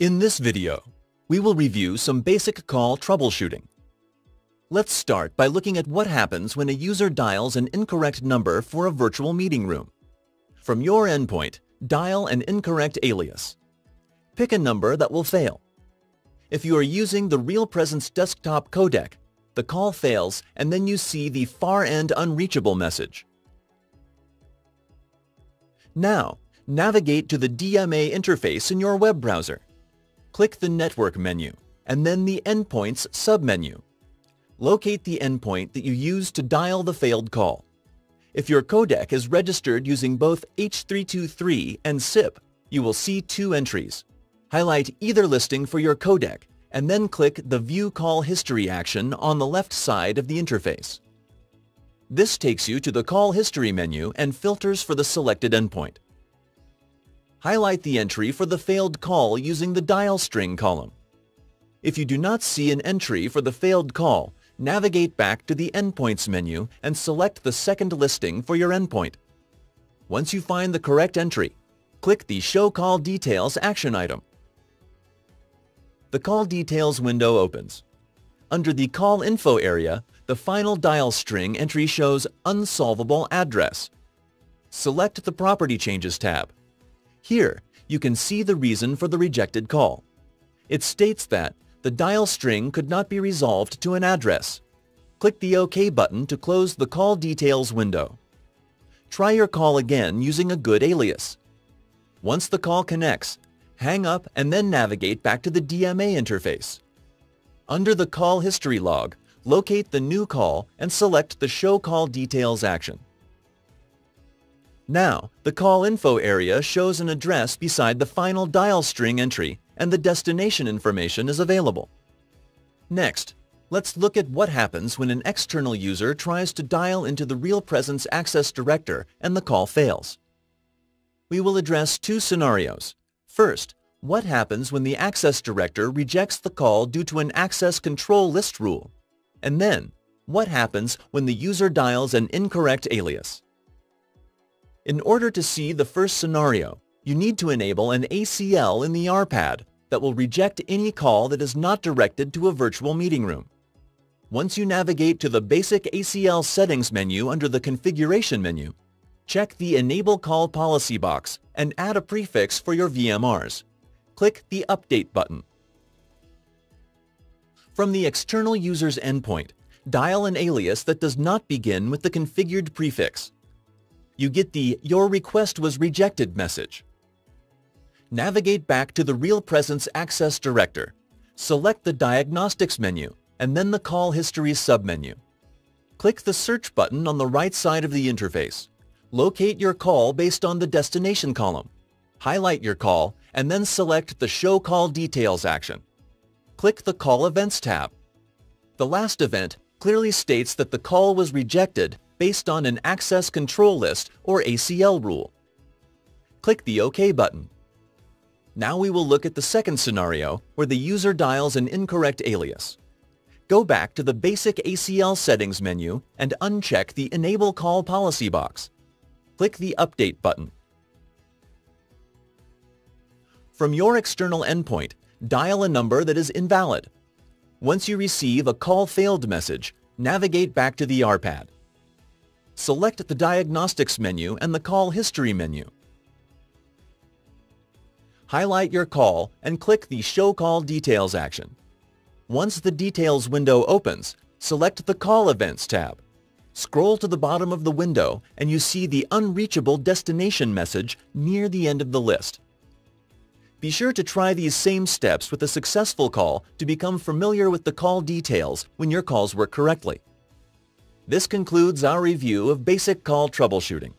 In this video, we will review some basic call troubleshooting. Let's start by looking at what happens when a user dials an incorrect number for a virtual meeting room. From your endpoint, dial an incorrect alias. Pick a number that will fail. If you are using the RealPresence desktop codec, the call fails and then you see the far end unreachable message. Now, navigate to the DMA interface in your web browser. Click the Network menu and then the Endpoints submenu. Locate the endpoint that you used to dial the failed call. If your codec is registered using both H323 and SIP, you will see two entries. Highlight either listing for your codec and then click the View Call History action on the left side of the interface. This takes you to the Call History menu and filters for the selected endpoint. Highlight the entry for the failed call using the dial string column. If you do not see an entry for the failed call, navigate back to the Endpoints menu and select the second listing for your endpoint. Once you find the correct entry, click the Show Call Details action item. The Call Details window opens. Under the Call Info area, the final dial string entry shows Unsolvable Address. Select the Property Changes tab. Here, you can see the reason for the rejected call. It states that the dial string could not be resolved to an address. Click the OK button to close the Call Details window. Try your call again using a good alias. Once the call connects, hang up and then navigate back to the DMA interface. Under the Call History log, locate the new call and select the Show Call Details action. Now, the Call Info area shows an address beside the final dial string entry and the destination information is available. Next, let's look at what happens when an external user tries to dial into the RealPresence Access Director and the call fails. We will address two scenarios. First, what happens when the Access Director rejects the call due to an access control list rule? And then, what happens when the user dials an incorrect alias? In order to see the first scenario, you need to enable an ACL in the RPAD that will reject any call that is not directed to a virtual meeting room. Once you navigate to the basic ACL settings menu under the Configuration menu, check the Enable Call Policy box and add a prefix for your VMRs. Click the Update button. From the external user's endpoint, dial an alias that does not begin with the configured prefix. You get the Your Request Was Rejected message. Navigate back to the RealPresence Access Director. Select the Diagnostics menu and then the Call History submenu. Click the Search button on the right side of the interface. Locate your call based on the destination column. Highlight your call and then select the Show Call Details action. Click the Call Events tab. The last event clearly states that the call was rejected based on an Access Control List or ACL rule. Click the OK button. Now we will look at the second scenario where the user dials an incorrect alias. Go back to the basic ACL settings menu and uncheck the Enable Call Policy box. Click the Update button. From your external endpoint, dial a number that is invalid. Once you receive a Call Failed message, navigate back to the RPAD. Select the Diagnostics menu and the Call History menu. Highlight your call and click the Show Call Details action. Once the Details window opens, select the Call Events tab. Scroll to the bottom of the window and you see the Unreachable Destination message near the end of the list. Be sure to try these same steps with a successful call to become familiar with the call details when your calls work correctly. This concludes our review of basic call troubleshooting.